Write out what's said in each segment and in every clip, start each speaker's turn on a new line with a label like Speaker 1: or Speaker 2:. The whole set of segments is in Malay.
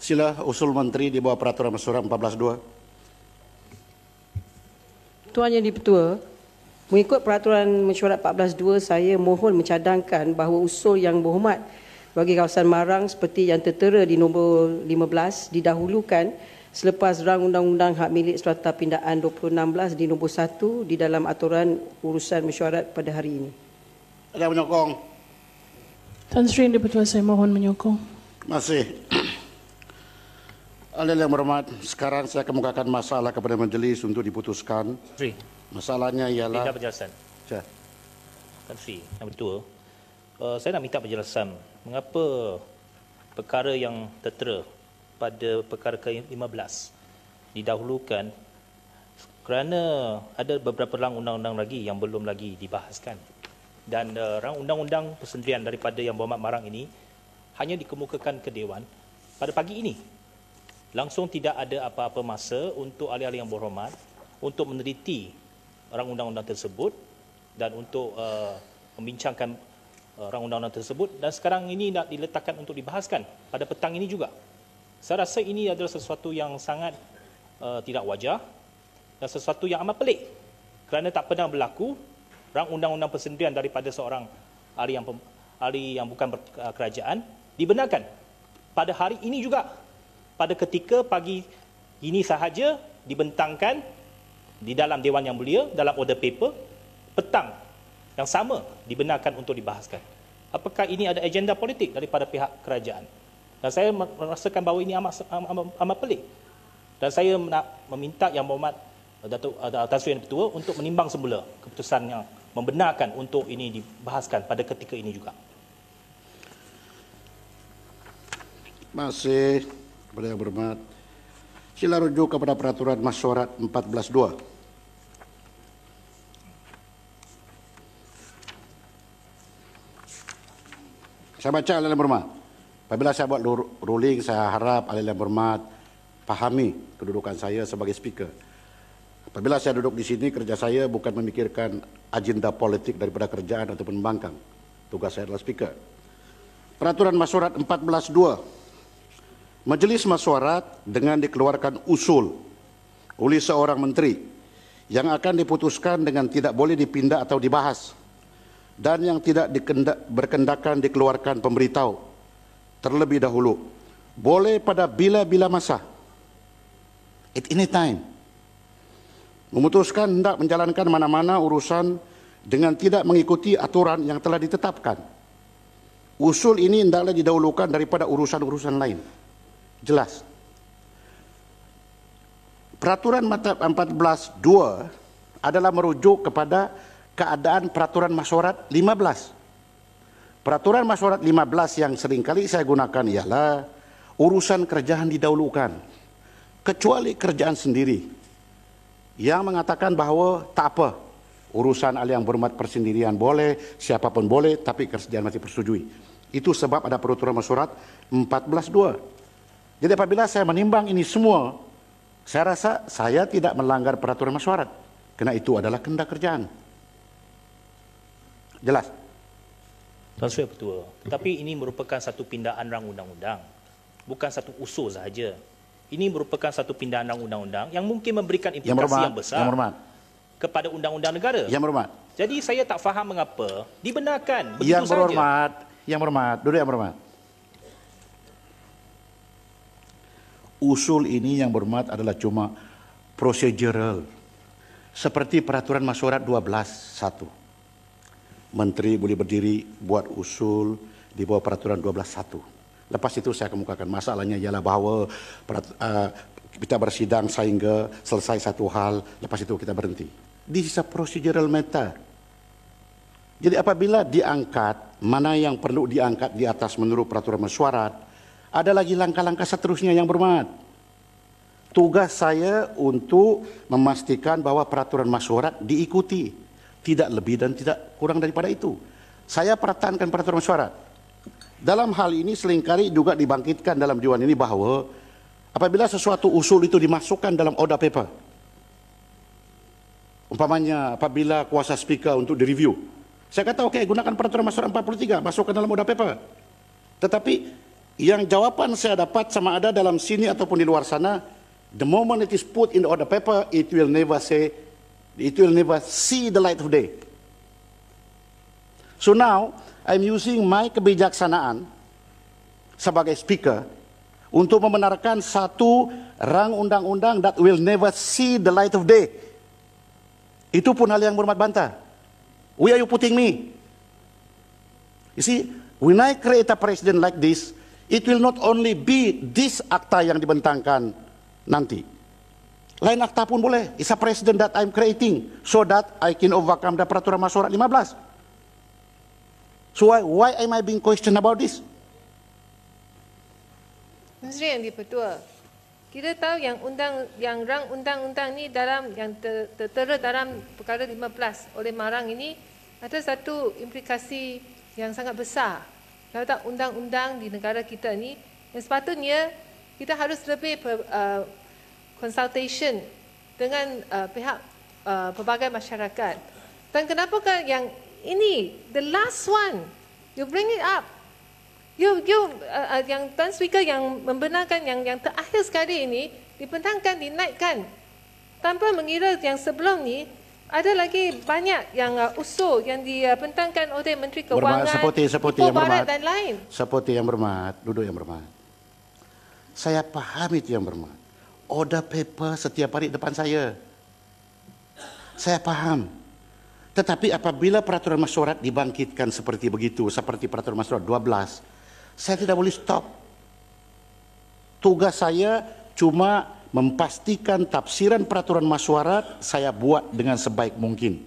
Speaker 1: Sila usul menteri di bawah peraturan mesyuarat 14.2.
Speaker 2: Tuan Yang di-Pertua, mengikut peraturan mesyuarat 14.2, saya mohon mencadangkan bahawa usul yang berhormat bagi kawasan Marang seperti yang tertera di nombor 15 didahulukan selepas rang undang-undang hak milik strata pindaan 2016 di nombor 1 di dalam aturan urusan mesyuarat pada hari ini.
Speaker 1: Ada menyokong?
Speaker 3: Tan Sri Yang di-Pertua, saya mohon menyokong.
Speaker 1: Terima kasih. Ahli yang berhormat, sekarang saya kemukakan masalah kepada majlis untuk diputuskan.
Speaker 4: Sri,
Speaker 1: Masalahnya ialah...
Speaker 4: minta penjelasan.
Speaker 1: Ya.
Speaker 4: Tan Sri, yang betul. Saya nak minta penjelasan mengapa perkara yang tertera pada perkara ke-15 didahulukan kerana ada beberapa rang undang-undang lagi yang belum lagi dibahaskan. Dan rang undang-undang persendirian daripada Yang Berhormat Marang ini hanya dikemukakan ke Dewan pada pagi ini. Langsung tidak ada apa-apa masa untuk ahli-ahli yang berhormat untuk meneliti rang undang-undang tersebut dan untuk membincangkan rang undang-undang tersebut, dan sekarang ini nak diletakkan untuk dibahaskan pada petang ini juga. Saya rasa ini adalah sesuatu yang sangat tidak wajar dan sesuatu yang amat pelik kerana tak pernah berlaku rang undang-undang persendirian daripada seorang ahli yang bukan kerajaan dibenarkan pada hari ini juga. Pada ketika pagi ini sahaja dibentangkan di dalam Dewan Yang Mulia dalam order paper, petang yang sama dibenarkan untuk dibahaskan. Apakah ini ada agenda politik daripada pihak kerajaan? Dan saya merasakan bahawa ini amat pelik. Dan saya nak meminta Yang Berhormat Datuk Tan Sri Yang di-Pertua untuk menimbang semula keputusan yang membenarkan untuk ini dibahaskan pada ketika ini juga.
Speaker 1: Terima kasih kepada Yang Berhormat. Sila rujuk kepada peraturan mesyuarat 14.2. Saya baca ahli yang berhormat. Apabila saya buat ruling, saya harap ahli yang berhormat pahami kedudukan saya sebagai speaker. Apabila saya duduk di sini, kerja saya bukan memikirkan agenda politik daripada kerajaan ataupun membangkang. Tugas saya adalah speaker. Peraturan mesyuarat 14.2. Majlis mesyuarat dengan dikeluarkan usul oleh seorang menteri yang akan diputuskan dengan tidak boleh dipindah atau dibahas dan yang tidak berkendakan dikeluarkan pemberitahu terlebih dahulu boleh pada bila-bila masa at any time memutuskan hendak menjalankan mana-mana urusan dengan tidak mengikuti aturan yang telah ditetapkan. Usul ini hendaklah didahulukan daripada urusan-urusan lain. Jelas. Peraturan 14.2 adalah merujuk kepada keadaan peraturan mesyuarat 15. Peraturan mesyuarat 15 yang seringkali saya gunakan ialah urusan kerajaan didahulukan. Kecuali kerajaan sendiri yang mengatakan bahawa tak apa, urusan ahli yang berhormat persendirian boleh, siapapun boleh, tapi kerajaan masih persetujui. Itu sebab ada peraturan mesyuarat 14.2. Jadi apabila saya menimbang ini semua, saya rasa saya tidak melanggar peraturan mesyuarat. Kerana itu adalah kehendak kerajaan. Jelas?
Speaker 4: Tuan Sri Ketua, tetapi ini merupakan satu pindaan rang undang-undang. Bukan satu usul sahaja. Ini merupakan satu pindaan rang undang-undang yang mungkin memberikan implikasi yang besar kepada undang-undang negara.
Speaker 1: Yang berhormat.
Speaker 4: Jadi saya tak faham mengapa dibenarkan begitu
Speaker 1: Yang berhormat,
Speaker 4: sahaja.
Speaker 1: yang berhormat, duduk yang berhormat. Usul ini yang berhormat adalah cuma prosedural. Seperti peraturan mesyuarat 12.1. Menteri boleh berdiri buat usul di bawah peraturan 12.1. Lepas itu saya kemukakan masalahnya ialah bahawa kita bersidang sehingga selesai satu hal, lepas itu kita berhenti. This is a procedural matter. Jadi apabila diangkat, mana yang perlu diangkat di atas menurut peraturan mesyuarat, ada lagi langkah-langkah seterusnya yang berhormat. Tugas saya untuk memastikan bahawa peraturan mesyuarat diikuti. Tidak lebih dan tidak kurang daripada itu. Saya pertahankan peraturan mesyuarat. Dalam hal ini seringkali juga dibangkitkan dalam Dewan ini bahawa apabila sesuatu usul itu dimasukkan dalam order paper, umpamanya apabila kuasa speaker untuk direview, saya kata okey, gunakan peraturan mesyuarat 43, masukkan dalam order paper. Tetapi Yang jawapan saya dapat sama ada dalam sini ataupun di luar sana, the moment it is put in the order paper, it will never see the light of day. So now, I'm using my kebijaksanaan sebagai speaker untuk membenarkan satu rang undang-undang that will never see the light of day. Itu pun hal yang berhormat bantah. Where are you putting me? You see, when I create a president like this, it will not only be this akta yang dibentangkan nanti. Lain akta pun boleh. It's a president that I'm creating so that I can overcome the peraturan masyarakat 15. So why am I being questioned about this?
Speaker 5: Menteri Yang di-Pertua, kita tahu yang rang undang-undang ni dalam yang tertera dalam perkara 15 oleh Marang ini ada satu implikasi yang sangat besar. Kalau tak undang-undang di negara kita ni, yang sepatutnya kita harus lebih consultation dengan pihak pelbagai masyarakat. Dan kenapakah yang ini, the last one, you bring it up. Yang Tuan Speaker yang membenarkan yang terakhir sekali ini dibentangkan, dinaikkan tanpa mengira yang sebelum ni ada lagi banyak yang usul yang dibentangkan oleh Menteri Kewangan,
Speaker 1: seperti
Speaker 5: Ipoh
Speaker 1: yang
Speaker 5: Barat
Speaker 1: berhormat,
Speaker 5: dan lain.
Speaker 1: Seperti yang berhormat, duduk yang berhormat. Saya paham itu yang berhormat. Order paper setiap hari depan saya. Saya paham. Tetapi apabila peraturan masyarakat dibangkitkan seperti begitu, seperti peraturan masyarakat 12, saya tidak boleh stop. Tugas saya cuma memastikan tafsiran peraturan masyarakat saya buat dengan sebaik mungkin.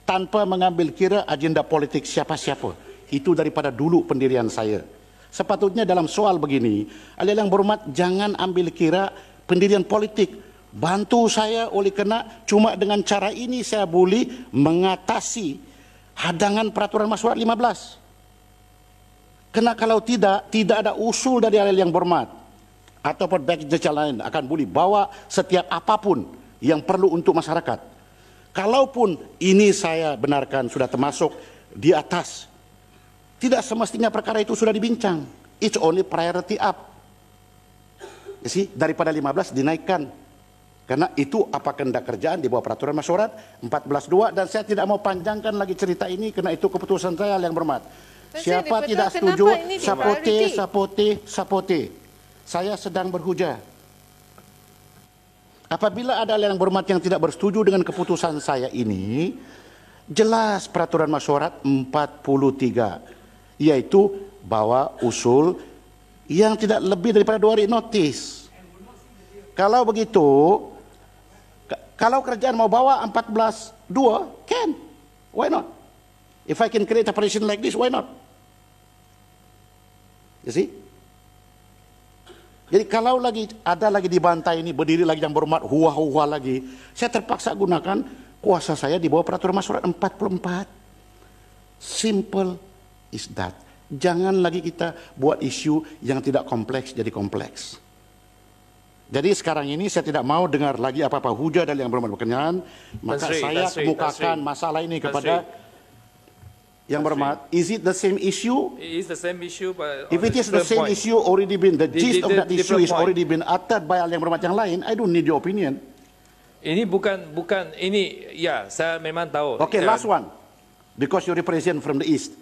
Speaker 1: Tanpa mengambil kira agenda politik siapa-siapa. Itu daripada dulu pendirian saya. Sepatutnya dalam soal begini, ahli yang berhormat jangan ambil kira pendirian politik. Bantu saya oleh kerana cuma dengan cara ini saya boleh mengatasi hadangan peraturan masyarakat 15. Kerana kalau tidak ada usul dari ahli yang berhormat ataupun baik jejak lain akan boleh bawa setiap apapun yang perlu untuk masyarakat. Kalaupun ini saya benarkan sudah termasuk di atas, tidak semestinya perkara itu sudah dibincang. It's only priority up. You see, daripada 15 dinaikkan. Karena itu apa kehendak kerjaan di bawah peraturan masyarakat 14.2 dan saya tidak mau panjangkan lagi cerita ini kerana itu keputusan saya yang berhormat. Siapa tidak setuju, sapote. Saya sedang berhujah. Apabila ada yang berhormat yang tidak bersetuju dengan keputusan saya ini, jelas peraturan masyarakat 43, yaitu bawa usul yang tidak lebih daripada 2 hari notis. Kalau begitu, kalau kerajaan mau bawa 14.2, can. Why not? If I can create a president like this, why not? You see? Jadi kalau ada lagi dibantai ini, berdiri lagi yang berhormat, huah-huah lagi, saya terpaksa gunakan kuasa saya di bawah peraturan masyarakat 44. Simple is that. Jangan lagi kita buat isu yang tidak kompleks jadi kompleks. Jadi sekarang ini saya tidak mau dengar lagi apa-apa hujah dari yang berhormat berkenaan, maka saya kemukakan masalah ini kepada yang berhormat. Is it the same issue?
Speaker 6: It is the same issue, but
Speaker 1: if it is the same issue, already been the gist of that issue is already been uttered by yang berhormat yang lain. I don't need your opinion.
Speaker 6: Ini bukan ini ya saya memang tahu.
Speaker 1: Okay, last one, because you represent from the east,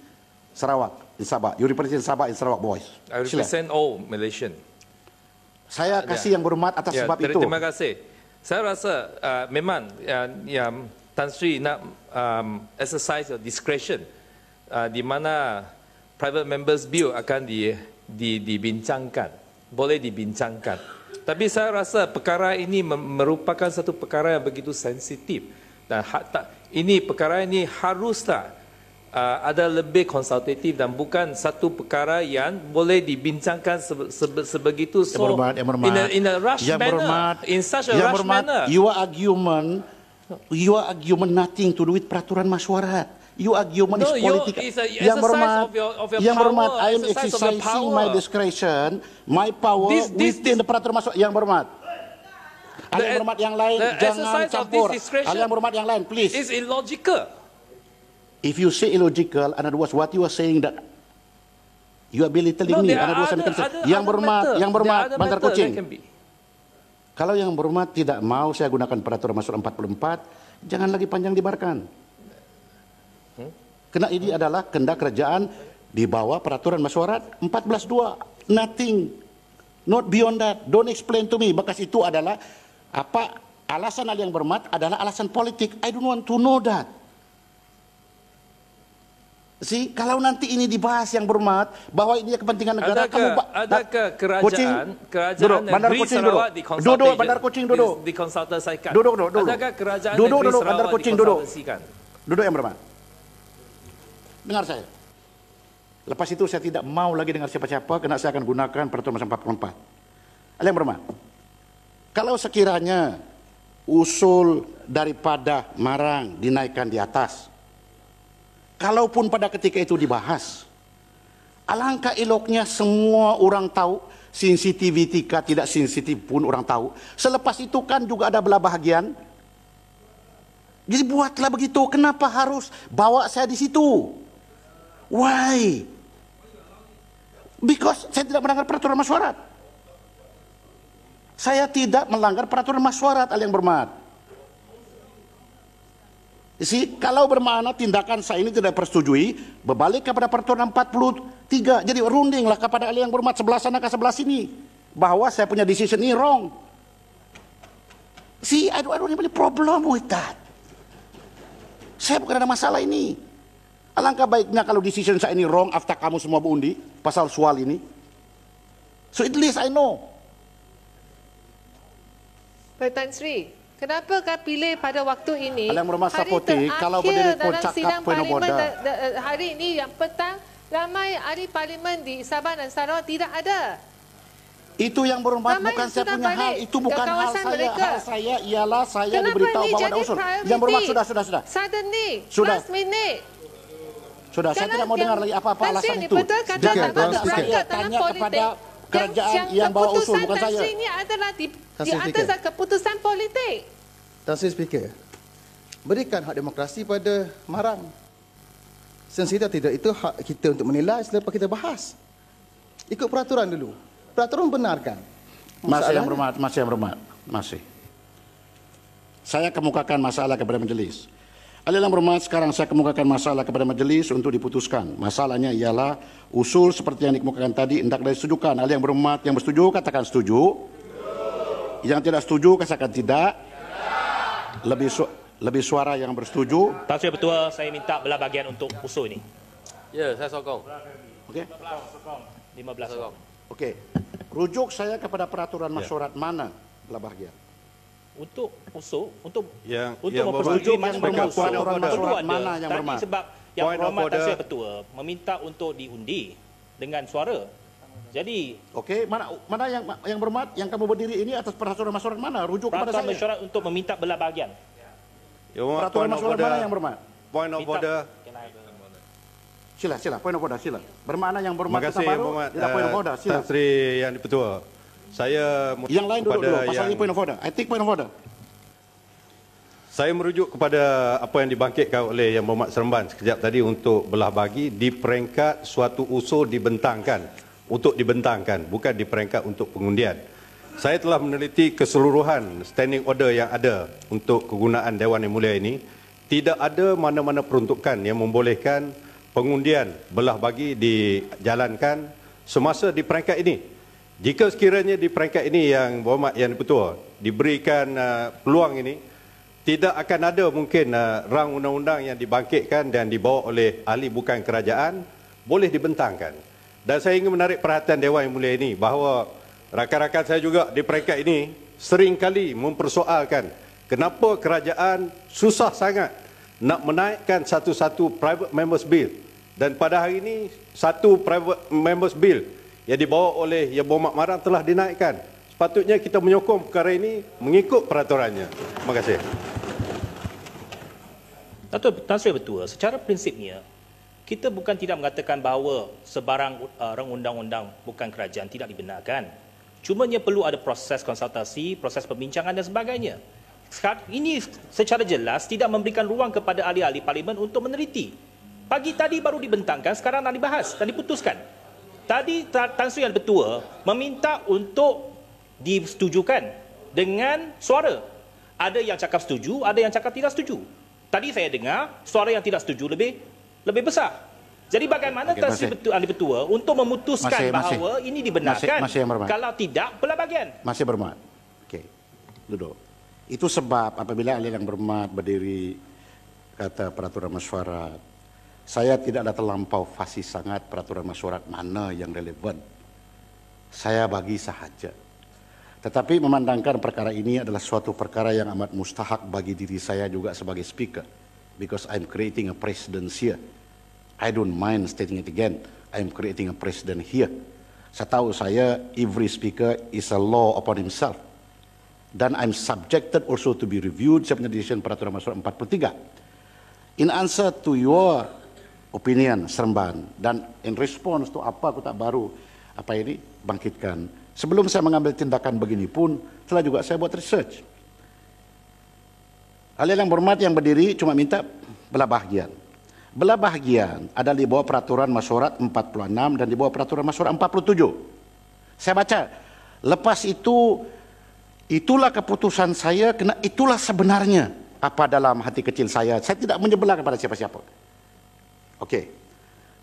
Speaker 1: Sarawak in Sabah. You represent Sabah in Sarawak, boys.
Speaker 6: I represent all Malaysian.
Speaker 1: Saya kasih yang berhormat atas sebab itu.
Speaker 6: Terima kasih. Saya rasa memang yang Tan Sri nak exercise your discretion. Di mana private members bill akan dibincangkan, boleh dibincangkan. Tapi saya rasa perkara ini merupakan satu perkara yang begitu sensitif dan ini perkara ini haruslah ada lebih konsultatif dan bukan satu perkara yang boleh dibincangkan sebegitu in a rush manner, in such a rush manner.
Speaker 1: Your argument nothing to do with peraturan masyarakat. Your argument is political. Yang berhormat, I am exercising my discretion, my power within the peraturan masyarakat. Yang berhormat. Yang berhormat yang lain jangan campur. Yang berhormat yang lain, please.
Speaker 6: It's illogical.
Speaker 1: If you say illogical, in other words, what you are saying that You are belittling me. Ada dua saya concern. Yang berhormat, Bandar Kuching. Kalau yang berhormat tidak mau saya gunakan peraturan masyurat 44, jangan lagi panjang dibarkan. Kerana ini adalah kehendak kerajaan di bawah peraturan masyurat 14.2. Nothing. Not beyond that. Don't explain to me. Bekas itu adalah apa alasan ahli yang berhormat adalah alasan politik. I don't want to know that. See, kalau nanti ini dibahas yang berhormat bahwa ini kepentingan negara,
Speaker 6: adakah kerajaan
Speaker 1: Bandar
Speaker 6: negeri
Speaker 1: Kuching
Speaker 6: Sarawak
Speaker 1: duduk, Bandar Kuching duduk.
Speaker 6: dikonsultasikan?
Speaker 1: Duduk.
Speaker 6: Adakah kerajaan
Speaker 1: Duduk,
Speaker 6: negeri
Speaker 1: Bandar
Speaker 6: Sarawak
Speaker 1: Kuching duduk.
Speaker 6: dikonsultasikan?
Speaker 1: Duduk yang berhormat. Dengar saya. Lepas itu saya tidak mau lagi dengar siapa-siapa, kerana saya akan gunakan peraturan masyurat 44. Ahli yang berhormat. Kalau sekiranya usul daripada Marang dinaikkan di atas, kalaupun pada ketika itu dibahas, alangkah eloknya semua orang tahu, sensitiviti kah tidak sensitif pun orang tahu. Selepas itu kan juga ada belah bahagian. Jadi buatlah begitu. Kenapa harus bawa saya di situ? Why? Because saya tidak melanggar peraturan masyurat. Saya tidak melanggar peraturan masyurat, ahli yang berhormat. Kalau bermakna tindakan saya ini tidak persetujui, berbalik kepada peraturan 43. Jadi rundinglah kepada ahli yang berhormat sebelah sana ke sebelah sini, bahwa saya punya decision ini wrong. I don't have any problem with that. Saya bukan ada masalah ini. Alangkah baiknya kalau decision saya ini wrong after kamu semua berundi pasal soal ini. So at least I know.
Speaker 5: Pak Tan Sri, kenapa kau pilih pada waktu ini?
Speaker 1: Alang berhormat
Speaker 5: hari
Speaker 1: Sapoti, kalau berdiri pun
Speaker 5: dalam
Speaker 1: cakap
Speaker 5: sidang
Speaker 1: point of
Speaker 5: parlimen
Speaker 1: order.
Speaker 5: hari ini yang petang, ramai ahli parlimen di Sabah dan Sarawak tidak ada.
Speaker 1: Itu yang berhormat,
Speaker 5: Ramai
Speaker 1: bukan saya
Speaker 5: sudah
Speaker 1: punya hal.
Speaker 5: balik
Speaker 1: Itu bukan
Speaker 5: ke
Speaker 1: hal
Speaker 5: kawasan
Speaker 1: saya.
Speaker 5: mereka.
Speaker 1: Hal saya ialah saya
Speaker 5: Kenapa
Speaker 1: diberitahu
Speaker 5: ini
Speaker 1: bahwa ada
Speaker 5: jadi
Speaker 1: usul.
Speaker 5: priority?
Speaker 1: Yang berhormat, sudah.
Speaker 5: Suddenly,
Speaker 1: Sudah.
Speaker 5: last minute.
Speaker 1: Sudah, saya tidak mau dengar lagi apa-apa
Speaker 5: Tan Sri
Speaker 1: alasan
Speaker 5: ni
Speaker 1: itu.
Speaker 5: betul kata
Speaker 7: Speaker,
Speaker 5: tak
Speaker 7: Tuan
Speaker 5: masuk
Speaker 7: Speaker.
Speaker 5: rangka dalam
Speaker 1: Tanya
Speaker 5: politik.
Speaker 1: kepada kerajaan yang bawa usul, bukan
Speaker 5: Keputusan
Speaker 1: saya.
Speaker 5: Tan Sri ini adalah di
Speaker 7: Speaker.
Speaker 5: atas keputusan politik.
Speaker 7: Tan Sri Speaker, berikan hak demokrasi pada Marang. Sensitif tidak, itu hak kita untuk menilai selepas kita bahas. Ikut peraturan dulu. Peraturan benarkan.
Speaker 1: Masih yang berhormat. Masih. Saya kemukakan masalah kepada majlis. Ahli yang berhormat, sekarang saya kemukakan masalah kepada majlis untuk diputuskan. Masalahnya ialah usul seperti yang dikemukakan tadi hendaklah disetujukan. Ahli yang berhormat, yang bersetuju katakan setuju. Yang tidak setuju katakan tidak. Lebih suara yang bersetuju.
Speaker 4: Tan Sri Ketua, saya minta belah bahagian untuk usul ini.
Speaker 6: Ya, saya sokong.
Speaker 1: Okey.
Speaker 4: 15 sokong.
Speaker 1: Okey. Rujuk saya kepada peraturan masyurat mana belah bahagian?
Speaker 4: Untuk usul, untuk
Speaker 8: Yang
Speaker 4: mempersetujui
Speaker 1: berhubung
Speaker 4: mana
Speaker 1: dengan
Speaker 4: usul
Speaker 1: peraturan
Speaker 4: perlu
Speaker 1: masyurat
Speaker 4: ada.
Speaker 1: mana yang
Speaker 4: Tadi
Speaker 1: berhormat?
Speaker 4: sebab yang
Speaker 8: Point of
Speaker 4: berhormat Tan
Speaker 8: order.
Speaker 4: Sri Ketua meminta untuk diundi dengan suara. Jadi
Speaker 1: Okey, mana yang berhormat yang kamu berdiri ini atas peraturan masyurat mana? Rujuk kepada
Speaker 4: peraturan
Speaker 1: saya.
Speaker 4: mesyuarat untuk meminta belah bahagian.
Speaker 1: Peraturan masyurat mana yang berhormat?
Speaker 8: Point of order.
Speaker 1: Sila, point of order, sila. Bermakna yang berhormat
Speaker 8: Terima kasih,
Speaker 1: kita baru,
Speaker 8: Muhammad
Speaker 1: tidak point of order, sila.
Speaker 8: Tan Sri Yang Dipertua. Saya
Speaker 1: Yang lain duduk dulu, pasal
Speaker 8: yang,
Speaker 1: ini point of order. I take point of order.
Speaker 8: Saya merujuk kepada apa yang dibangkitkan oleh Yang Berhormat Seremban sekejap tadi untuk belah bagi di peringkat suatu usul dibentangkan, untuk dibentangkan, bukan di peringkat untuk pengundian. Saya telah meneliti keseluruhan standing order yang ada untuk kegunaan Dewan Yang Mulia ini. Tidak ada mana-mana peruntukan yang membolehkan pengundian belah bagi dijalankan semasa di peringkat ini. Jika sekiranya di peringkat ini Yang Berhormat Yang Dipertua diberikan peluang ini, tidak akan ada mungkin rang undang-undang yang dibangkitkan dan dibawa oleh ahli bukan kerajaan boleh dibentangkan. Dan saya ingin menarik perhatian Dewan Yang Mulia ini bahawa rakan-rakan saya juga di peringkat ini seringkali mempersoalkan kenapa kerajaan susah sangat nak menaikkan satu-satu private members bill. Dan pada hari ini satu private members bill yang dibawa oleh Yang Berhormat Marang telah dinaikkan. Sepatutnya kita menyokong perkara ini mengikut peraturannya. Terima kasih.
Speaker 4: Tan Sri Ketua, secara prinsipnya kita bukan tidak mengatakan bahawa sebarang rang undang-undang bukan kerajaan tidak dibenarkan. Cumanya perlu ada proses konsultasi, proses pembincangan dan sebagainya. Ini secara jelas tidak memberikan ruang kepada ahli-ahli parlimen untuk meneliti. Pagi tadi baru dibentangkan, sekarang nak dibahas dan diputuskan. Tadi Tan Sri Yang Ketua meminta untuk disetujukan dengan suara. Ada yang cakap setuju, ada yang cakap tidak setuju. Tadi saya dengar suara yang tidak setuju lebih besar. Jadi bagaimana Tan Sri Ahli Ketua untuk memutuskan bahawa ini dibenarkan? Kalau tidak, belah bahagian.
Speaker 1: Masih berhormat. Okey. Duduk. Itu sebab apabila ahli yang berhormat berdiri kata peraturan mesyuarat, saya tidak ada terlampau fasih sangat peraturan mesyuarat mana yang relevan. Saya bagi sahaja. Tetapi memandangkan perkara ini adalah suatu perkara yang amat mustahak bagi diri saya juga sebagai speaker. Because I'm creating a precedent here. I don't mind stating it again. I'm creating a precedent here. Setahu saya, every speaker is a law upon himself. Dan I'm subjected also to be reviewed sebenarnya decision peraturan mesyuarat 43. In answer to your opinion, Seremban, dan in response to apa aku tak baru bangkitkan. Sebelum saya mengambil tindakan begini pun, telah juga saya buat research. Ahli yang berhormat yang berdiri cuma minta belah bahagian. Belah bahagian ada di bawah peraturan mesyuarat 46 dan di bawah peraturan mesyuarat 47. Saya baca, lepas itu, itulah keputusan saya, kena itulah sebenarnya apa dalam hati kecil saya. Saya tidak menyebelah kepada siapa-siapa. Okey.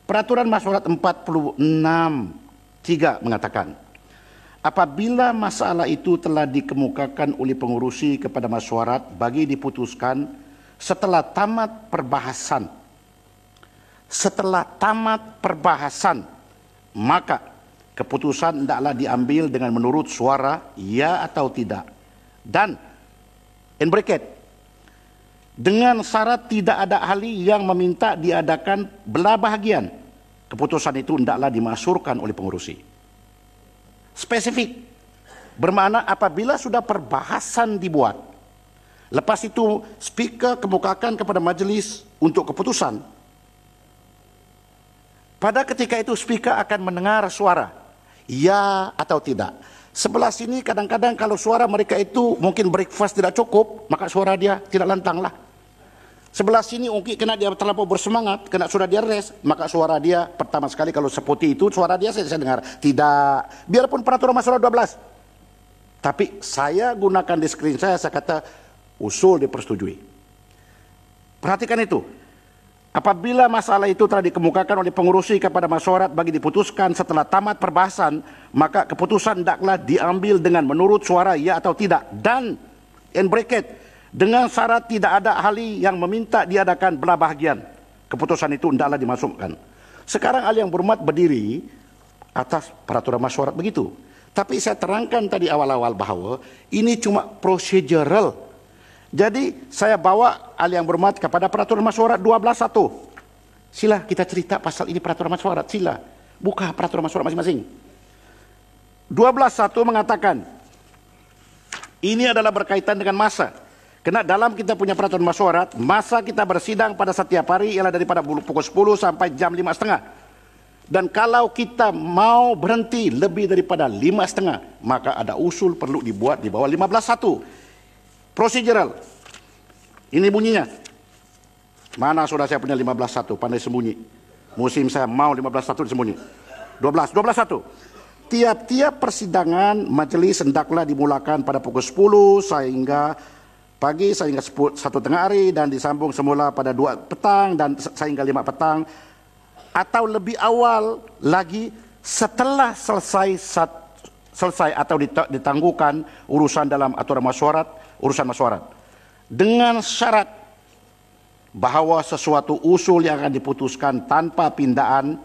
Speaker 1: Peraturan mesyuarat 46 3 mengatakan, apabila masalah itu telah dikemukakan oleh pengurusi kepada mesyuarat bagi diputuskan setelah tamat perbahasan, maka keputusan hendaklah diambil dengan menurut suara ya atau tidak. Dan in bracket, dengan syarat tidak ada ahli yang meminta diadakan belah bahagian, keputusan itu hendaklah dimasyurkan oleh pengurusi. Spesifik, bermakna apabila sudah perbahasan dibuat, lepas itu speaker kemukakan kepada majlis untuk keputusan. Pada ketika itu speaker akan mendengar suara ya atau tidak. Sebelah sini kadang-kadang kalau suara mereka itu mungkin breakfast tidak cukup, maka suara dia tidak lantanglah. Sebelah sini mungkin kena dia terlalu bersemangat, kena suara dia rest, maka suara dia pertama sekali kalau seperti itu suara dia saya dengar tidak. Biarpun peraturan mesyuarat 12. Tapi saya gunakan di screen saya kata usul dipersetujui. Perhatikan itu. Apabila masalah itu telah dikemukakan oleh pengurusi kepada mesyuarat bagi diputuskan setelah tamat perbahasan, maka keputusan hendaklah diambil dengan menurut suara ya atau tidak. Dan in bracket, dengan syarat tidak ada ahli yang meminta diadakan belah bahagian, keputusan itu hendaklah dimasukkan. Sekarang ahli yang berhormat berdiri atas peraturan mesyuarat begitu. Tapi saya terangkan tadi awal-awal bahawa ini cuma procedural. Jadi saya bawa ahli yang berhormat kepada peraturan mesyuarat 12.1. Sila kita cerita pasal ini peraturan mesyuarat, sila. Buka peraturan mesyuarat masing-masing. 12.1 mengatakan, ini adalah berkaitan dengan masa. Kerana dalam kita punya peraturan mesyuarat, masa kita bersidang pada setiap hari ialah daripada pukul 10 sampai jam 5.30. Dan kalau kita mau berhenti lebih daripada 5.30, maka ada usul perlu dibuat di bawah 15.1. Procedural. Ini bunyinya. Mana sudah saya punya 15.1, pandai sembunyi. Musim saya mau 15.1 disembunyi. 12.1. Tiap-tiap persidangan majelis hendaklah dimulakan pada pukul 10 sehingga pagi sehingga 1 tengah hari dan disambung semula pada 2 petang dan sehingga 5 petang atau lebih awal lagi setelah selesai atau ditangguhkan urusan dalam aturan mesyuarat, urusan mesyuarat, dengan syarat bahawa sesuatu usul yang akan diputuskan tanpa pindaan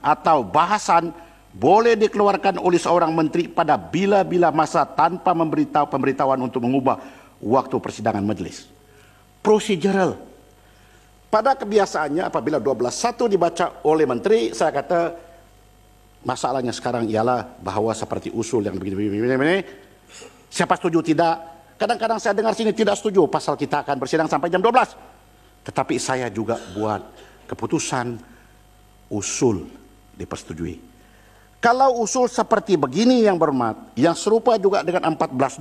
Speaker 1: atau bahasan boleh dikeluarkan oleh seorang menteri pada bila-bila masa tanpa pemberitahuan untuk mengubah waktu persidangan majlis. Procedural. Pada kebiasaannya apabila 12.1 dibaca oleh menteri, saya kata masalahnya sekarang ialah bahawa seperti usul yang begini. Siapa setuju tidak? Kadang-kadang saya dengar sini tidak setuju, pasal kita akan bersidang sampai jam 12. Tetapi saya juga buat keputusan usul dipersetujui. Kalau usul seperti begini yang berhormat, yang serupa juga dengan 14.2,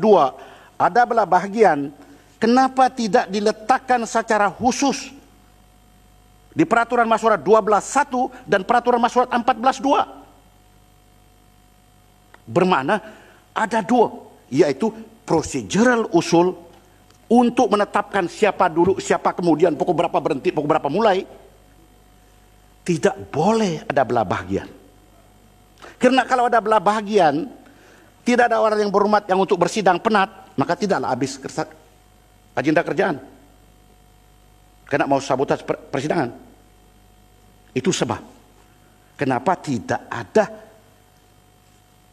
Speaker 1: ada belah bahagian, kenapa tidak diletakkan secara khusus di peraturan masyarakat 12.1 dan peraturan masyarakat 14.2. Bermakna ada dua, iaitu prosedural usul untuk menetapkan siapa duduk, siapa kemudian, pukul berapa berhenti, pukul berapa mulai. Tidak boleh ada belah bahagian. Karena kalau ada belah bahagian, tidak ada orang yang berhormat yang untuk bersidang penat, maka tidaklah habis agenda kerjaan. Kena mau sabotaj persidangan. Itu sebab kenapa tidak ada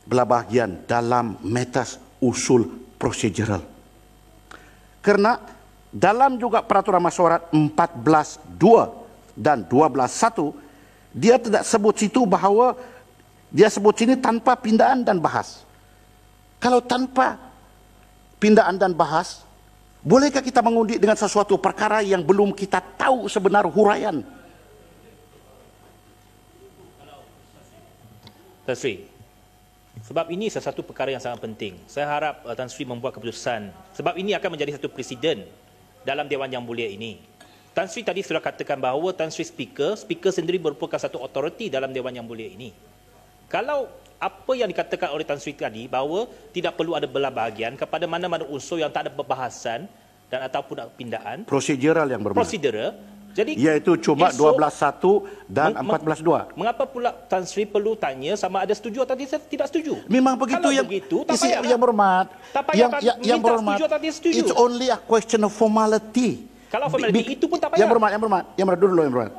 Speaker 1: belah bahagian dalam metas usul prosedural. Karena dalam juga peraturan masyarakat 14.2 dan 12.1, dia tidak sebut situ bahawa dia sebut sini tanpa pindaan dan bahas. Kalau tanpa pindaan dan bahas, bolehkah kita mengundi dengan sesuatu perkara yang belum kita tahu sebenar huraian?
Speaker 4: Tan Sri, sebab ini sesuatu perkara yang sangat penting. Saya harap Tan Sri membuat keputusan. Sebab ini akan menjadi satu presiden dalam Dewan Yang Mulia ini. Tan Sri tadi sudah katakan bahawa Tan Sri speaker sendiri merupakan satu autoriti dalam Dewan Yang Mulia ini. Kalau apa yang dikatakan oleh Tan Sri tadi bahawa tidak perlu ada belah bahagian kepada mana-mana unsur yang tak ada perbahasan dan ataupun pindaan.
Speaker 1: Prosedural yang bermakna.
Speaker 4: Prosedural. Jadi
Speaker 1: iaitu cuma 12.1 dan 14.2.
Speaker 4: Mengapa pula Tan Sri perlu tanya sama ada setuju atau tidak setuju?
Speaker 1: Memang begitu.
Speaker 4: Kalau
Speaker 1: yang
Speaker 4: begitu, tak payah
Speaker 1: yang berhormat.
Speaker 4: Tak payah
Speaker 1: yang
Speaker 4: minta
Speaker 1: berhormat.
Speaker 4: setuju atau tidak setuju.
Speaker 1: It's only a question of formality.
Speaker 4: Kalau formality itu pun tak payah.
Speaker 1: Yang berhormat, dulu yang berhormat.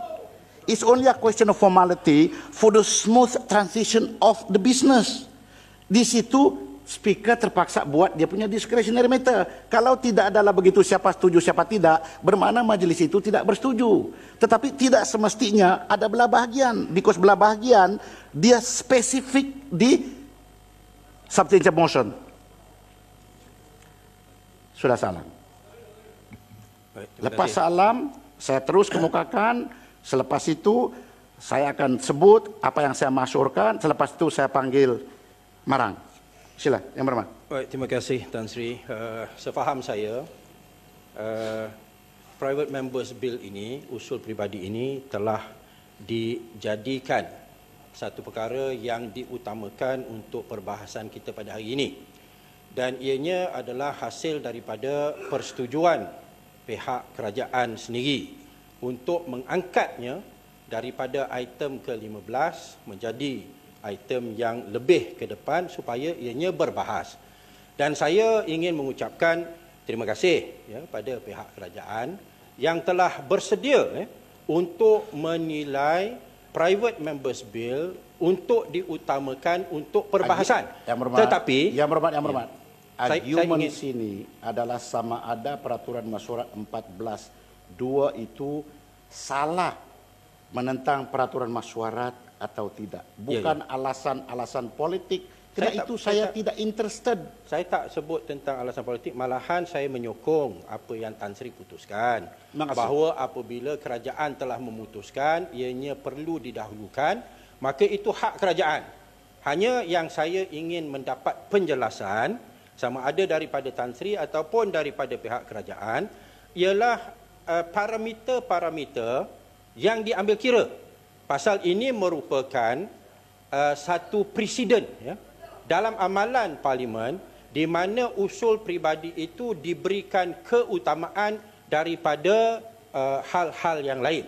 Speaker 1: It's only a question of formality for the smooth transition of the business. Di situ speaker terpaksa buat dia punya discretionary matter. Kalau tidak adalah begitu siapa setuju siapa tidak, bermakna majlis itu tidak bersetuju. Tetapi tidak semestinya ada belah bahagian. Because belah bahagian dia spesifik di substantive motion. Sudah salam. Lepas salam, saya terus kemukakan. Selepas itu, saya akan sebut apa yang saya masyurkan. Selepas itu, saya panggil Marang. Sila, yang berhormat.
Speaker 9: Baik, terima kasih Tan Sri. Sefaham saya, Private Members Bill ini, usul peribadi ini telah dijadikan satu perkara yang diutamakan untuk perbahasan kita pada hari ini. Dan ianya adalah hasil daripada persetujuan pihak kerajaan sendiri untuk mengangkatnya daripada item ke-15 menjadi item yang lebih ke depan supaya ianya berbahas. Dan saya ingin mengucapkan terima kasih pada pihak kerajaan yang telah bersedia untuk menilai Private Members Bill untuk diutamakan untuk perbahasan. Tetapi
Speaker 1: yang berhormat. Argumen
Speaker 9: ingin
Speaker 1: sini adalah sama ada peraturan masyarakat 14.2 itu salah menentang peraturan masyarakat atau tidak. Bukan alasan-alasan politik. Kerana itu saya tidak interested.
Speaker 9: Saya tak sebut tentang alasan politik, malahan saya menyokong apa yang Tan Sri putuskan. Bahawa apabila kerajaan telah memutuskan ianya perlu didahulukan, maka itu hak kerajaan. Hanya yang saya ingin mendapat penjelasan sama ada daripada Tan Sri ataupun daripada pihak kerajaan ialah parameter-parameter yang diambil kira. Pasal ini merupakan satu presiden dalam amalan parlimen di mana usul peribadi itu diberikan keutamaan daripada hal-hal yang lain.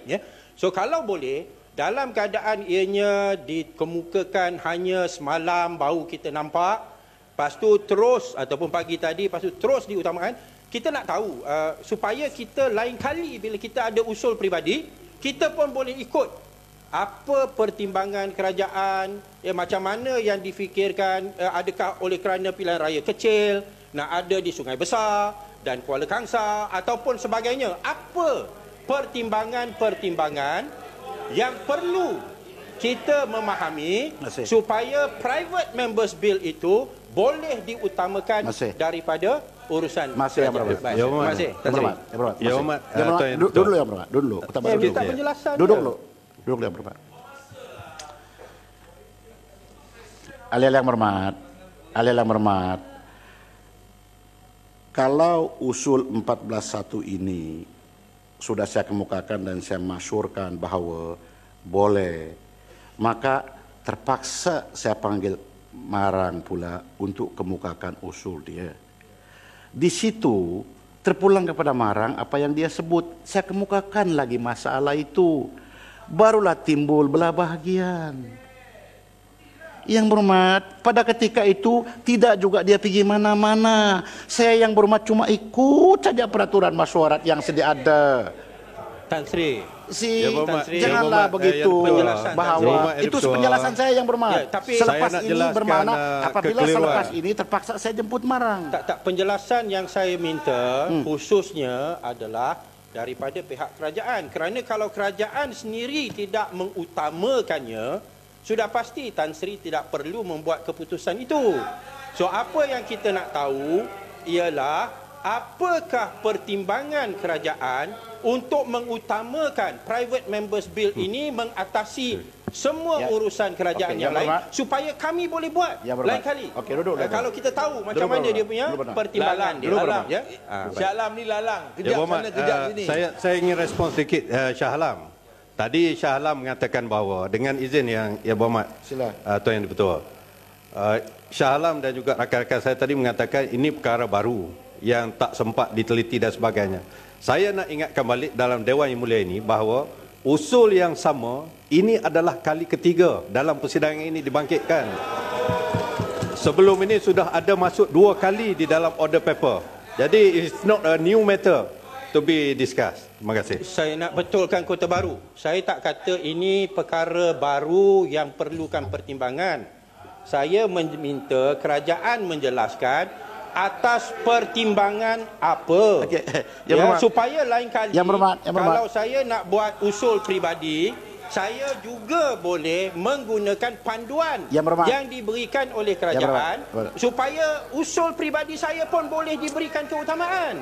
Speaker 9: So kalau boleh, dalam keadaan ianya dikemukakan hanya semalam baru kita nampak, lepas tu terus ataupun pagi tadi, lepas tu terus diutamakan, kita nak tahu supaya kita lain kali bila kita ada usul peribadi, kita pun boleh ikut apa pertimbangan kerajaan, macam mana yang difikirkan, adakah oleh kerana pilihan raya kecil, nak ada di Sungai Besar dan Kuala Kangsar ataupun sebagainya. Apa pertimbangan-pertimbangan yang perlu kita memahami supaya Private Members Bill itu boleh diutamakan daripada urusan kerajaan.
Speaker 1: Terima kasih. Duduk yang berhormat. Duduk.
Speaker 9: Minta penjelasan.
Speaker 1: Duduk dulu. Duduk yang berhormat. Ahli-ahli yang berhormat. Kalau usul 14.1 ini sudah saya kemukakan dan saya masyurkan bahawa boleh, maka terpaksa saya panggil Marang pula untuk kemukakan usul dia. Di situ terpulang kepada Marang apa yang dia sebut. Saya kemukakan lagi masalah itu. Barulah timbul belah bahagian. Yang berhormat, pada ketika itu tidak juga dia pergi mana-mana. Saya yang berhormat cuma ikut saja peraturan masyarakat yang sedia ada.
Speaker 9: Tan Sri,
Speaker 1: Si,
Speaker 8: Ya, Berhormat.
Speaker 1: janganlah
Speaker 8: Ya, Berhormat.
Speaker 1: begitu
Speaker 9: Penjelasan.
Speaker 1: bahawa
Speaker 8: Berhormat,
Speaker 1: itu
Speaker 8: Editor.
Speaker 1: penjelasan saya yang berhormat.
Speaker 9: Ya, tapi
Speaker 1: selepas
Speaker 8: saya nak
Speaker 1: ini
Speaker 8: jelaskan,
Speaker 1: bermakna apabila
Speaker 8: kekeliruan.
Speaker 1: selepas ini terpaksa saya jemput Marang.
Speaker 9: tak penjelasan yang saya minta khususnya adalah daripada pihak kerajaan. Kerana kalau kerajaan sendiri tidak mengutamakannya, sudah pasti Tan Sri tidak perlu membuat keputusan itu. So apa yang kita nak tahu ialah apakah pertimbangan kerajaan untuk mengutamakan Private Members Bill ini mengatasi semua
Speaker 1: Ya.
Speaker 9: urusan kerajaan
Speaker 1: Okey,
Speaker 9: yang
Speaker 1: Yang
Speaker 9: lain
Speaker 1: Berhormat.
Speaker 9: supaya kami boleh buat
Speaker 1: Yang Berhormat.
Speaker 9: lain kali.
Speaker 1: Okey, duduk.
Speaker 9: Kalau kita tahu macam
Speaker 1: Duduk,
Speaker 9: mana dia
Speaker 1: Berhormat.
Speaker 9: punya
Speaker 1: Duduk, Berhormat.
Speaker 9: pertimbangan dia.
Speaker 1: Duduk, Berhormat.
Speaker 9: Ya.
Speaker 10: Shah Alam ni lalang.
Speaker 8: Ya,
Speaker 10: Kejap
Speaker 8: Berhormat,
Speaker 10: sana, kejap sini.
Speaker 8: saya ingin respon sedikit Shah Alam. Tadi Shah Alam mengatakan bahawa dengan izin yang Berhormat,
Speaker 1: Sila.
Speaker 8: Tuan Yang Dipertua, Shah Alam dan juga rakan-rakan saya tadi mengatakan ini perkara baru yang tak sempat diteliti dan sebagainya. Saya nak ingatkan balik dalam Dewan Yang Mulia ini bahawa usul yang sama ini adalah kali ketiga dalam persidangan ini dibangkitkan. Sebelum ini sudah ada masuk 2 kali di dalam order paper. Jadi it's not a new matter to be discussed. Terima kasih.
Speaker 9: Saya nak betulkan Kota Baru. Saya tak kata ini perkara baru yang perlukan pertimbangan. Saya meminta kerajaan menjelaskan atas pertimbangan apa.
Speaker 1: Okey,
Speaker 9: Ya,
Speaker 1: Yang Berhormat.
Speaker 9: supaya lain kali
Speaker 1: Yang Berhormat, Yang Berhormat.
Speaker 9: kalau saya nak buat usul peribadi, saya juga boleh menggunakan panduan
Speaker 1: Yang Berhormat.
Speaker 9: yang diberikan oleh kerajaan
Speaker 1: Berhormat.
Speaker 9: supaya usul peribadi saya pun boleh diberikan keutamaan.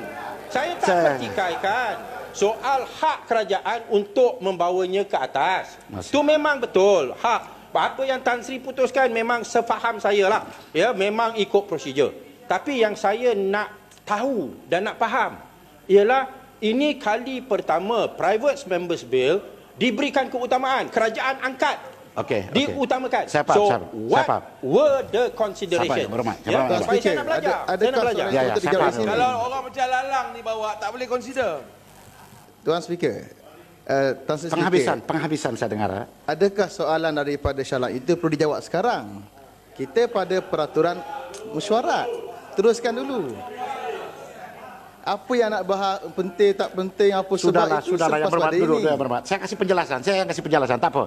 Speaker 9: Saya tak
Speaker 1: Saya-
Speaker 9: pertikaikan soal hak kerajaan untuk membawanya ke atas.
Speaker 1: Masih.
Speaker 9: Itu memang betul. Hak apa yang Tan Sri putuskan memang sefaham saya lah. Ya, memang ikut prosedur. Tapi yang saya nak tahu dan nak faham ialah ini kali pertama Private Members Bill diberikan keutamaan. Kerajaan angkat.
Speaker 1: Okey, okey.
Speaker 9: Diutamakan.
Speaker 1: Saya faham,
Speaker 9: So,
Speaker 1: saya
Speaker 9: what
Speaker 1: faham.
Speaker 9: were the
Speaker 1: Saya
Speaker 9: consideration?
Speaker 1: faham, Berhormat.
Speaker 9: Ya,
Speaker 1: Berhormat.
Speaker 9: supaya saya nak belajar. Saya nak belajar.
Speaker 1: Ya, ya, saya faham.
Speaker 10: Kalau orang macam lalang ni bawa, tak boleh consider.
Speaker 7: Tuan Speaker, Tan Sri
Speaker 1: Penghabisan saya dengar.
Speaker 7: adakah soalan daripada Shah Alam itu perlu dijawab sekarang? Kita pada peraturan mesyuarat. Teruskan dulu. Apa yang nak bahas, penting tak penting, apa sebab
Speaker 1: Sudahlah,
Speaker 7: itu
Speaker 1: sudahlah. Yang
Speaker 7: selepas
Speaker 1: Berhormat,
Speaker 7: pada
Speaker 1: duduk.
Speaker 7: ini.
Speaker 1: Yang Berhormat. Saya kasih penjelasan. Tak apa.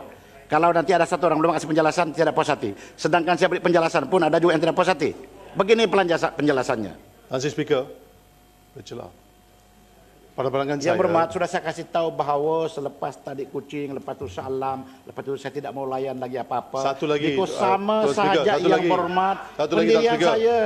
Speaker 1: Kalau nanti ada satu orang belum kasih penjelasan, tidak puas hati. Sedangkan saya beri penjelasan pun ada juga yang tidak puas hati. Begini penjelasannya.
Speaker 11: Mr. Speaker, bacalah. Pada pandangan
Speaker 1: Yang
Speaker 11: saya,
Speaker 1: Berhormat, sudah saya kasih tahu bahawa selepas tadi kucing, lepas tu salam, lepas tu saya tidak mau layan lagi apa-apa.
Speaker 11: Satu lagi,
Speaker 1: Itu sama
Speaker 11: Tuan Speaker,
Speaker 1: sahaja
Speaker 11: satu
Speaker 1: Yang
Speaker 11: lagi.
Speaker 1: Berhormat.
Speaker 11: Satu lagi, Tuan
Speaker 1: Pendirian
Speaker 11: Speaker.
Speaker 1: saya.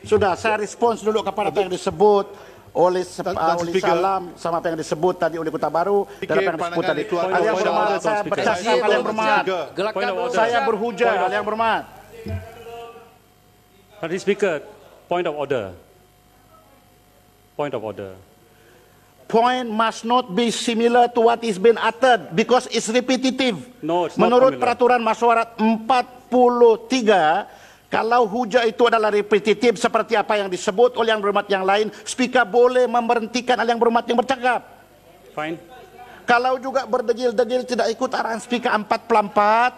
Speaker 1: Sudah. Saya respons dulu kepada apa yang disebut oleh
Speaker 11: Tuan
Speaker 1: oleh
Speaker 11: Speaker.
Speaker 1: Salam sama apa yang disebut tadi oleh Kota Baru dan apa yang disebut tadi.
Speaker 11: Ketua
Speaker 1: Yang
Speaker 11: Dewan
Speaker 1: Berhormat,
Speaker 11: Order,
Speaker 1: saya
Speaker 11: Tuan Speaker.
Speaker 1: bercakap Yang Berhormat. Saya berhujah Yang Berhormat.
Speaker 12: Mr. Speaker, point of order. Point of order.
Speaker 1: Point must not be similar to what is being uttered because it's repetitive.
Speaker 12: No, it's not
Speaker 1: Menurut
Speaker 12: similar.
Speaker 1: peraturan masyarakat 43, kalau hujah itu adalah repetitif seperti apa yang disebut oleh Yang Berhormat yang lain, speaker boleh memberhentikan Yang Berhormat yang bercakap.
Speaker 12: Fine.
Speaker 1: Kalau juga berdegil-degil tidak ikut arahan speaker 4/4,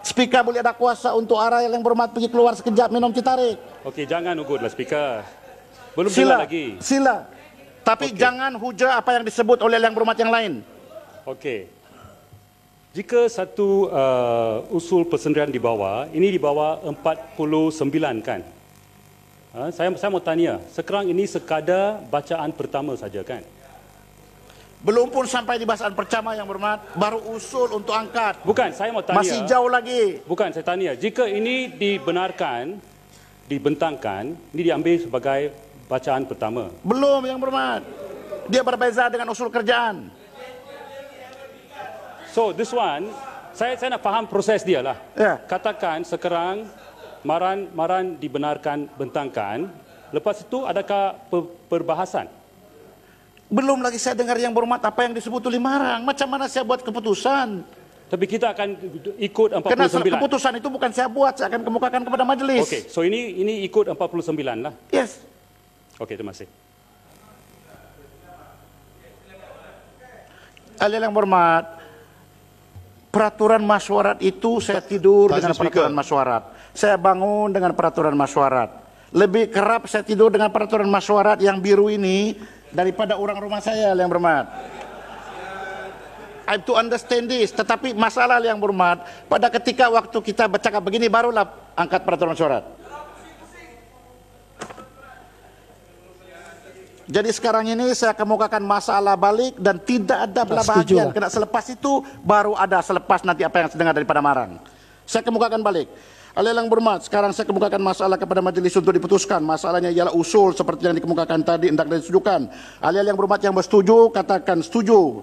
Speaker 1: speaker boleh ada kuasa untuk arah Yang Berhormat pergi keluar sekejap minum teh tarik.
Speaker 12: Okey, jangan ugutlah Speaker. Belum dengar lagi.
Speaker 1: Sila. Tapi jangan hujah apa yang disebut oleh Yang Berhormat yang lain.
Speaker 12: Okey. Jika satu usul persendirian dibawa, ini dibawa 49 kan? Saya mau tanya, sekarang ini sekadar bacaan pertama saja kan?
Speaker 1: Belum pun sampai di bacaan pertama Yang Berhormat, baru usul untuk angkat.
Speaker 12: Bukan, saya mau tanya.
Speaker 1: Masih jauh lagi.
Speaker 12: Bukan, saya tanya. Jika ini dibenarkan, dibentangkan, ini diambil sebagai bacaan pertama.
Speaker 1: Belum Yang Berhormat. Dia berbeza dengan usul kerjaan.
Speaker 12: So this one, saya nak faham proses dia lah.
Speaker 1: Ya.
Speaker 12: Katakan sekarang Maran dibenarkan bentangkan, lepas itu adakah perbahasan?
Speaker 1: Belum lagi saya dengar yang berhormat apa yang disebut oleh Marang. Macam mana saya buat keputusan?
Speaker 12: Tapi kita akan ikut 49.
Speaker 1: Karena keputusan itu bukan saya buat, saya akan kemukakan kepada majelis.
Speaker 12: Okey, so ini ikut 49 lah.
Speaker 1: Yes.
Speaker 12: Okey, terima kasih.
Speaker 1: Ahli yang berhormat, peraturan masyarakat itu saya tidur dengan peraturan masyarakat. Saya bangun dengan peraturan masyarakat. Lebih kerap saya tidur dengan peraturan masyarakat yang biru ini daripada orang rumah saya yang berhormat. I have to understand this. Tetapi masalah yang berhormat, pada ketika waktu kita bercakap begini barulah angkat peraturan masyarakat. Jadi sekarang ini saya kemukakan masalah balik dan tidak ada belah bahagian. Kena selepas itu baru ada selepas nanti apa yang saya dengar daripada Marang. Saya kemukakan balik. Ahli yang berhormat, sekarang saya kemukakan masalah kepada majelis untuk diputuskan. Masalahnya ialah usul seperti yang dikemukakan tadi hendak disetujukan. Ahli yang berhormat yang bersetuju katakan setuju.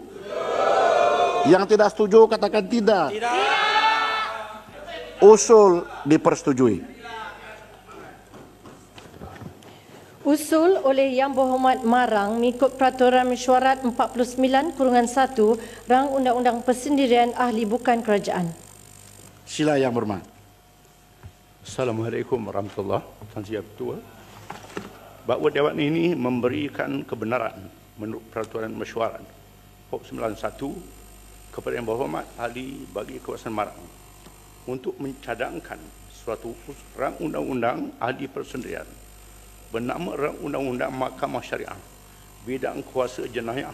Speaker 1: Yang tidak setuju katakan tidak. Usul dipersetujui.
Speaker 13: Usul oleh Yang Berhormat Marang mengikut Peraturan Mesyuarat 49/1 Rang Undang-Undang Persendirian Ahli Bukan Kerajaan.
Speaker 1: Sila Yang Berhormat.
Speaker 14: Assalamualaikum warahmatullahi wabarakatuh. Tuan Siap Ketua. Bahawa Dewan ini memberikan kebenaran menurut Peraturan Mesyuarat 91 kepada Yang Berhormat Ahli bagi Kawasan Marang untuk mencadangkan suatu rang undang-undang ahli persendirian bernama Rang Undang-Undang Mahkamah Syariah Bidang Kuasa Jenayah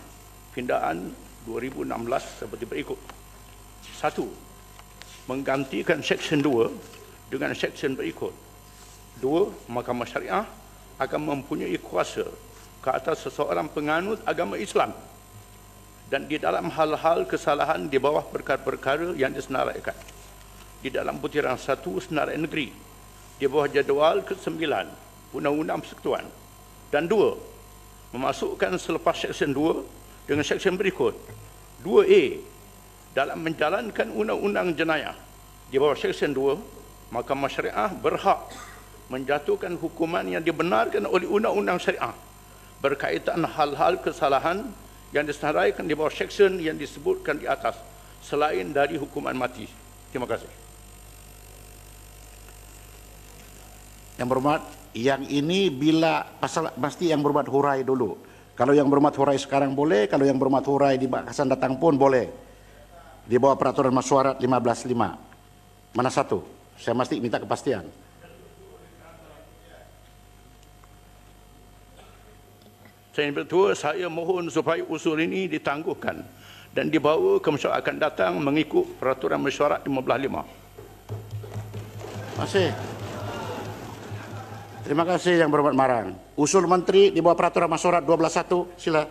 Speaker 14: Pindaan 2016 seperti berikut. 1. Menggantikan Seksyen 2 dengan Seksyen berikut. 2. Mahkamah Syariah akan mempunyai kuasa ke atas seseorang penganut agama Islam dan di dalam hal-hal kesalahan di bawah perkara-perkara yang disenaraikan di dalam butiran 1 Senarai Negeri di bawah jadual ke-9 Undang-Undang Persekutuan. Dan 2. Memasukkan selepas Seksyen 2 dengan Seksyen berikut. 2A. Dalam menjalankan Undang-Undang Jenayah di bawah Seksyen 2, Mahkamah Syariah berhak menjatuhkan hukuman yang dibenarkan oleh Undang-Undang Syariah berkaitan hal-hal kesalahan yang disenaraikan di bawah Seksyen yang disebutkan di atas selain dari hukuman mati. Terima kasih.
Speaker 1: Yang berhormat, yang ini bila pasal pasti yang berhormat hurai dulu. Kalau yang berhormat hurai sekarang boleh, kalau yang berhormat hurai di bakasan datang pun boleh. Di bawah Peraturan Mesyuarat 15/5. Mana satu? Saya mesti minta kepastian.
Speaker 14: Saya Ketua, saya mohon supaya usul ini ditangguhkan dan dibawa ke mesyuarat akan datang mengikut Peraturan Mesyuarat 15/5.
Speaker 1: Terima kasih. Terima kasih Yang Berhormat Marang. Usul Menteri di bawah Peraturan Mesyuarat 12/1, sila.